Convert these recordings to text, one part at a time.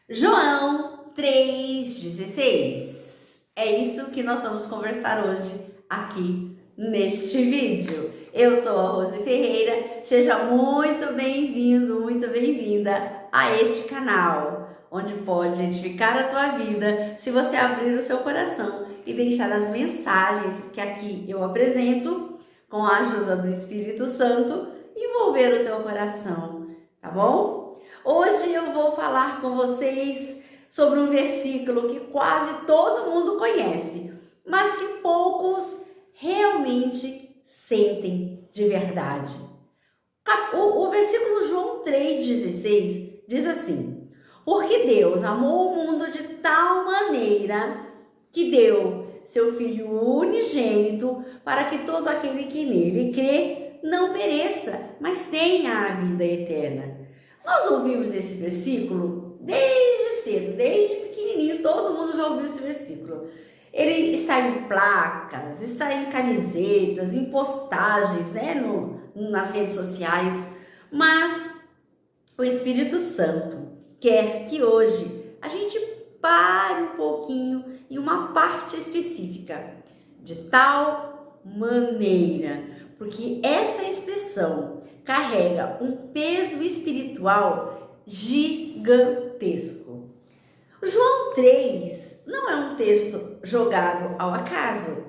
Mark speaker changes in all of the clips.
Speaker 1: João 3,16. É isso que nós vamos conversar hoje aqui neste vídeo. Eu sou a Rose Ferreira, seja muito bem-vindo, muito bem-vinda a este canal, onde pode edificar a tua vida se você abrir o seu coração e deixar as mensagens que aqui eu apresento, com a ajuda do Espírito Santo, envolver o teu coração, tá bom? Hoje eu vou falar com vocês sobre um versículo que quase todo mundo conhece, mas que poucos realmente sentem de verdade. O versículo João 3,16 diz assim: porque Deus amou o mundo de tal maneira que deu seu Filho unigênito para que todo aquele que nele crê não pereça, mas tenha a vida eterna. Nós ouvimos esse versículo desde cedo, desde pequenininho, todo mundo já ouviu esse versículo. Ele está em placas, está em camisetas, em postagens, nas redes sociais, mas o Espírito Santo quer que hoje a gente pare um pouquinho em uma parte específica, de tal maneira, porque essa expressão carrega um peso espiritual gigantesco. João 3 não é um texto jogado ao acaso.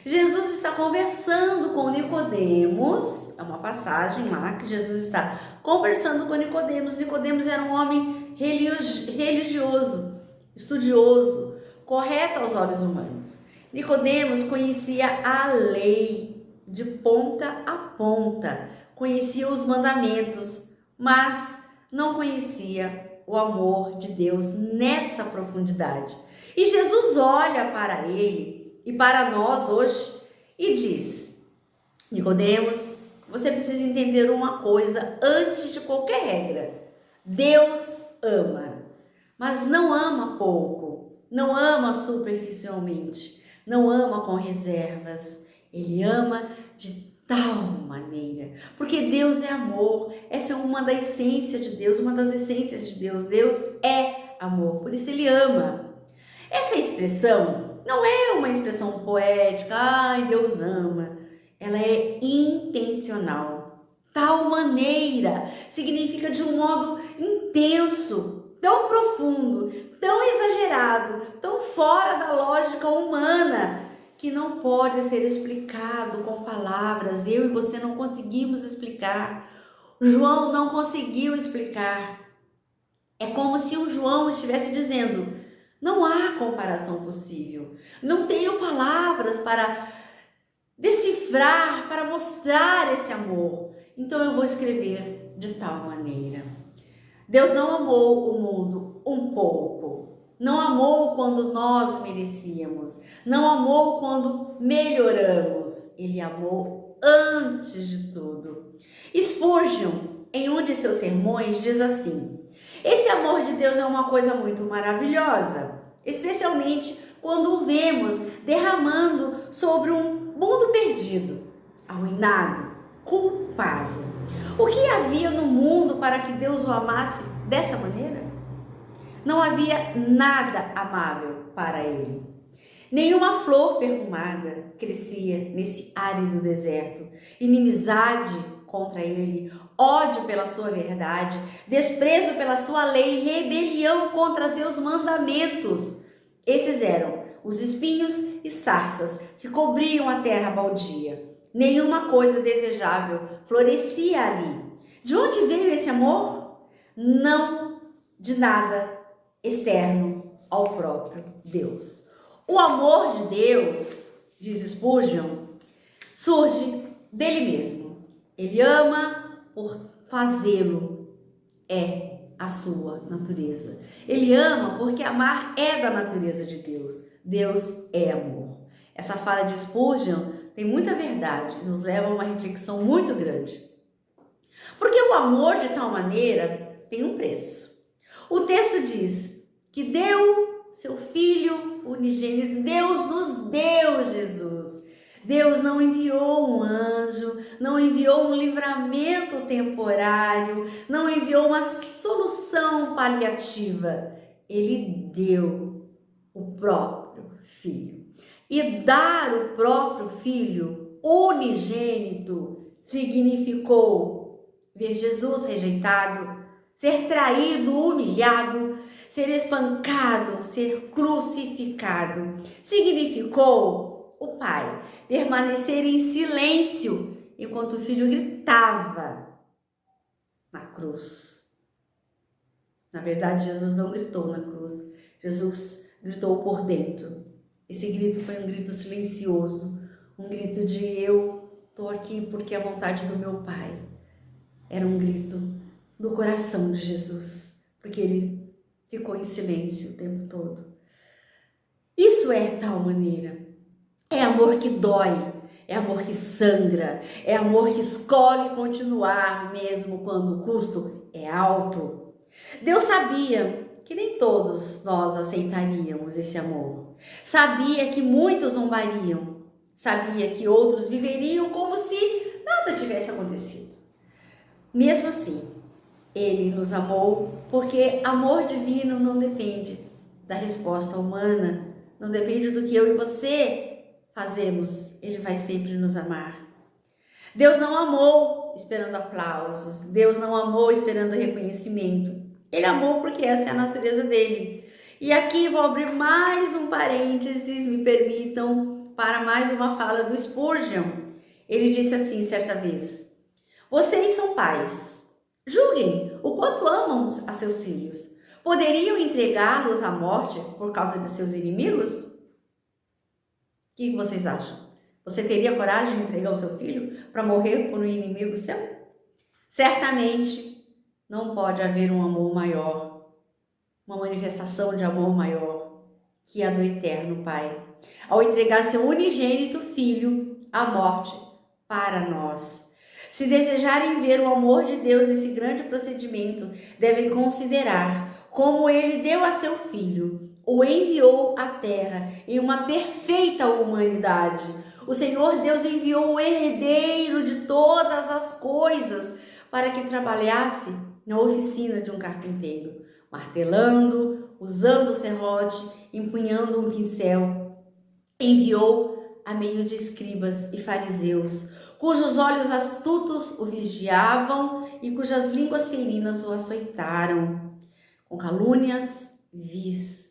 Speaker 1: Jesus está conversando com Nicodemos, é uma passagem lá que Jesus está conversando com Nicodemos. Nicodemos era um homem religioso, estudioso, correto aos olhos humanos. Nicodemos conhecia a lei de ponta a ponta, conhecia os mandamentos, mas não conhecia o amor de Deus nessa profundidade. E Jesus olha para ele e para nós hoje e diz: Nicodemos, você precisa entender uma coisa antes de qualquer regra. Deus ama, mas não ama pouco, não ama superficialmente, não ama com reservas. Ele ama de tal maneira, porque Deus é amor. Essa é uma da essência de Deus, uma das essências de Deus. Deus é amor, por isso Ele ama. Essa expressão não é uma expressão poética, ai, Deus ama. Ela é intencional. Tal maneira significa de um modo intenso, tão profundo, tão exagerado, tão fora da lógica humana, que não pode ser explicado com palavras. Eu e você não conseguimos explicar. João não conseguiu explicar. É como se o João estivesse dizendo: não há comparação possível. Não tenho palavras para decifrar, para mostrar esse amor. Então eu vou escrever de tal maneira. Deus não amou o mundo um pouco. Não amou quando nós merecíamos. Não amou quando melhoramos. Ele amou antes de tudo. Spurgeon, em um de seus sermões, diz assim: esse amor de Deus é uma coisa muito maravilhosa, especialmente quando o vemos derramando sobre um mundo perdido, arruinado, culpado. O que havia no mundo para que Deus o amasse dessa maneira? Não havia nada amável para ele. Nenhuma flor perfumada crescia nesse árido deserto. Inimizade contra ele, ódio pela sua verdade, desprezo pela sua lei, rebelião contra seus mandamentos. Esses eram os espinhos e sarças que cobriam a terra baldia. Nenhuma coisa desejável florescia ali. De onde veio esse amor? Não de nada externo ao próprio Deus. O amor de Deus, diz Spurgeon, surge dele mesmo. Ele ama por fazê-lo, é a sua natureza. Ele ama porque amar é da natureza de Deus. Deus é amor. Essa fala de Spurgeon tem muita verdade, nos leva a uma reflexão muito grande. Porque o amor de tal maneira tem um preço. O texto diz que deu seu Filho unigênito. Deus nos deu Jesus. Deus não enviou um anjo, não enviou um livramento temporário, não enviou uma solução paliativa. ele deu o próprio Filho. E dar o próprio Filho unigênito significou ver Jesus rejeitado, ser traído, humilhado, ser espancado, ser crucificado. Significou o Pai permanecer em silêncio enquanto o Filho gritava na cruz. Na verdade, Jesus não gritou na cruz, Jesus gritou por dentro. Esse grito foi um grito silencioso, um grito de eu estou aqui porque é a vontade do meu Pai. Era um grito do coração de Jesus, porque ele ficou em silêncio o tempo todo. Isso é tal maneira. É amor que dói, é amor que sangra, é amor que escolhe continuar mesmo quando o custo é alto. Deus sabia que nem todos nós aceitaríamos esse amor. Sabia que muitos zombariam. Sabia que outros viveriam como se nada tivesse acontecido. Mesmo assim, Ele nos amou porque amor divino não depende da resposta humana, não depende do que eu e você fazemos, Ele vai sempre nos amar. Deus não amou esperando aplausos, Deus não amou esperando reconhecimento. Ele amou porque essa é a natureza dele. E aqui vou abrir mais um parênteses, me permitam, para mais uma fala do Spurgeon. Ele disse assim certa vez: vocês são pais, julguem o quanto amam a seus filhos. Poderiam entregá-los à morte por causa de seus inimigos? O que vocês acham? Você teria coragem de entregar o seu filho para morrer por um inimigo seu? Certamente não pode haver um amor maior, uma manifestação de amor maior que a do Eterno Pai, ao entregar seu unigênito Filho à morte para nós. Se desejarem ver o amor de Deus nesse grande procedimento, devem considerar como Ele deu a seu Filho, o enviou à terra em uma perfeita humanidade. O Senhor Deus enviou o herdeiro de todas as coisas para que trabalhasse na oficina de um carpinteiro, martelando, usando o serrote, empunhando um pincel. Enviou a meio de escribas e fariseus, cujos olhos astutos o vigiavam e cujas línguas ferinas o açoitaram, com calúnias vis.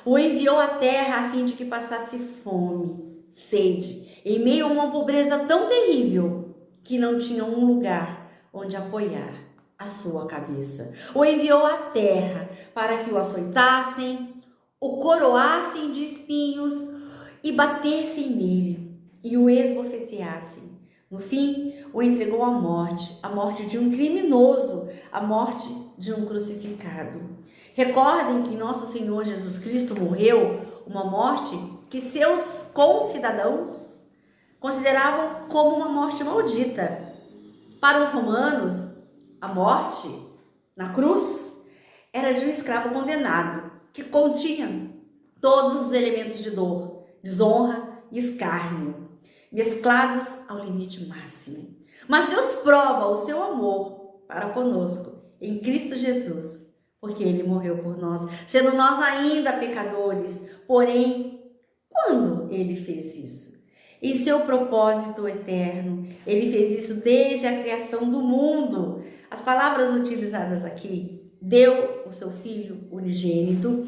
Speaker 1: O enviou à terra a fim de que passasse fome, sede, em meio a uma pobreza tão terrível que não tinha um lugar onde apoiar a sua cabeça. O enviou à terra para que o açoitassem, o coroassem de espinhos e batessem nele e o esbofeteassem. No fim, o entregou à morte de um criminoso, a morte de um crucificado. Recordem que nosso Senhor Jesus Cristo morreu uma morte que seus concidadãos consideravam como uma morte maldita. Para os romanos, a morte na cruz era de um escravo condenado, que continha todos os elementos de dor, desonra e escárnio, mesclados ao limite máximo. Mas Deus prova o seu amor para conosco em Cristo Jesus, porque Ele morreu por nós, sendo nós ainda pecadores. Porém, quando Ele fez isso? Em seu propósito eterno, Ele fez isso desde a criação do mundo. As palavras utilizadas aqui, deu o seu Filho unigênito,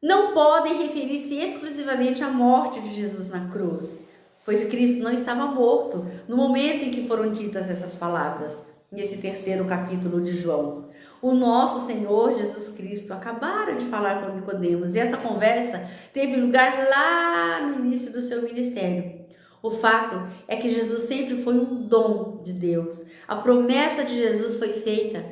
Speaker 1: não podem referir-se exclusivamente à morte de Jesus na cruz, pois Cristo não estava morto no momento em que foram ditas essas palavras, nesse terceiro capítulo de João. O nosso Senhor Jesus Cristo acabara de falar com Nicodemos e essa conversa teve lugar lá no início do seu ministério. O fato é que Jesus sempre foi um dom de Deus. A promessa de Jesus foi feita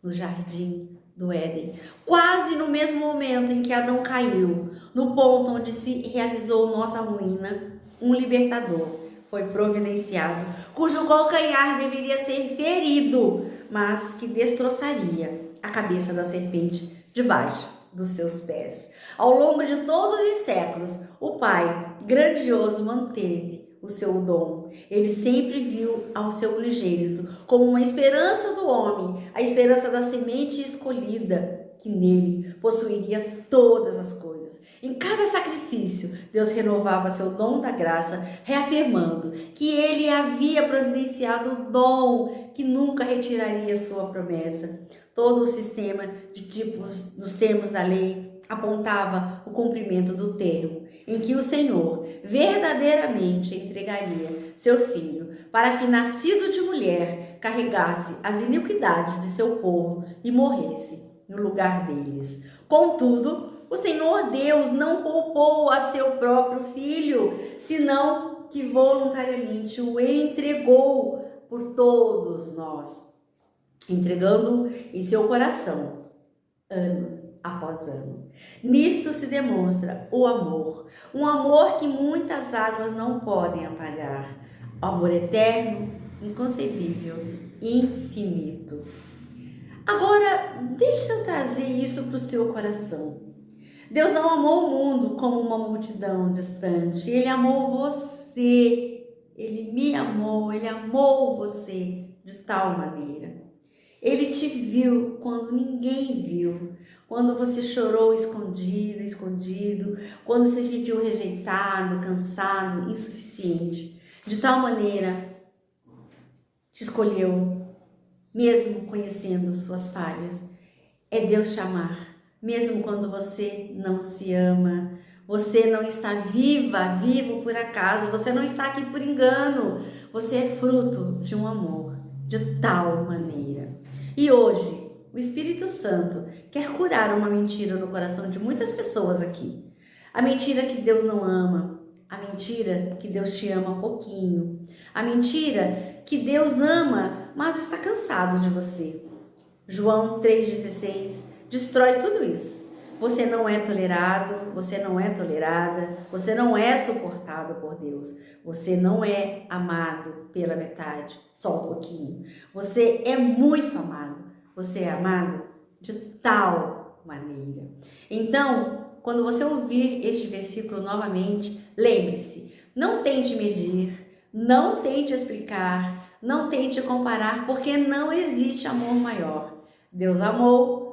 Speaker 1: no jardim do Éden, quase no mesmo momento em que Adão caiu, no ponto onde se realizou nossa ruína. Um libertador foi providenciado, cujo calcanhar deveria ser ferido, mas que destroçaria a cabeça da serpente debaixo dos seus pés. Ao longo de todos os séculos, o Pai grandioso manteve o seu dom. Ele sempre viu ao seu unigênito como uma esperança do homem, a esperança da semente escolhida. que nele possuiria todas as coisas. Em cada sacrifício, Deus renovava seu dom da graça, reafirmando que ele havia providenciado o dom que nunca retiraria sua promessa. Todo o sistema de tipos dos termos da lei apontava o cumprimento do termo em que o Senhor verdadeiramente entregaria seu filho para que, nascido de mulher, carregasse as iniquidades de seu povo e morresse no lugar deles. Contudo, o Senhor Deus não poupou a seu próprio filho, senão que voluntariamente o entregou por todos nós, entregando-o em seu coração, ano após ano. Nisto se demonstra o amor, um amor que muitas águas não podem apagar, amor eterno, inconcebível, infinito. Agora, deixa eu trazer isso para o seu coração. Deus não amou o mundo como uma multidão distante. Ele amou você. Ele me amou. Ele amou você de tal maneira. Ele te viu quando ninguém viu. Quando você chorou escondido. Quando se sentiu rejeitado, cansado, insuficiente. De tal maneira, te escolheu, mesmo conhecendo suas falhas. É Deus te amar. Mesmo quando você não se ama, você não está vivo por acaso, você não está aqui por engano, você é fruto de um amor de tal maneira. E hoje, o Espírito Santo quer curar uma mentira no coração de muitas pessoas aqui. A mentira que Deus não ama, a mentira que Deus te ama pouquinho, a mentira que Deus ama, mas está cansado de você. João 3,16 destrói tudo isso. Você não é tolerado, você não é tolerada, você não é suportado por Deus. Você não é amado pela metade, só um pouquinho. Você é muito amado. Você é amado de tal maneira. Então, quando você ouvir este versículo novamente, lembre-se, não tente medir, não tente explicar, não tente comparar, porque não existe amor maior. Deus amou,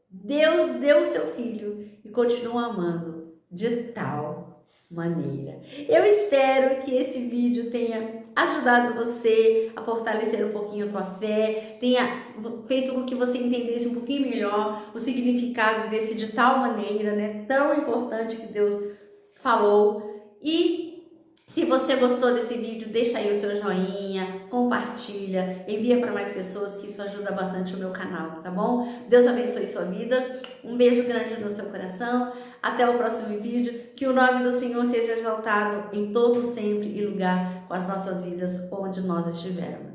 Speaker 1: Deus deu o seu filho e continua amando de tal maneira. Eu espero que esse vídeo tenha ajudado você a fortalecer um pouquinho a tua fé, tenha feito com que você entendesse um pouquinho melhor o significado desse de tal maneira, né, tão importante que Deus falou. E se você gostou desse vídeo, deixa aí o seu joinha, compartilha, envia para mais pessoas, que isso ajuda bastante o meu canal, tá bom? Deus abençoe sua vida, um beijo grande no seu coração, até o próximo vídeo, que o nome do Senhor seja exaltado em todo sempre e lugar com as nossas vidas, onde nós estivermos.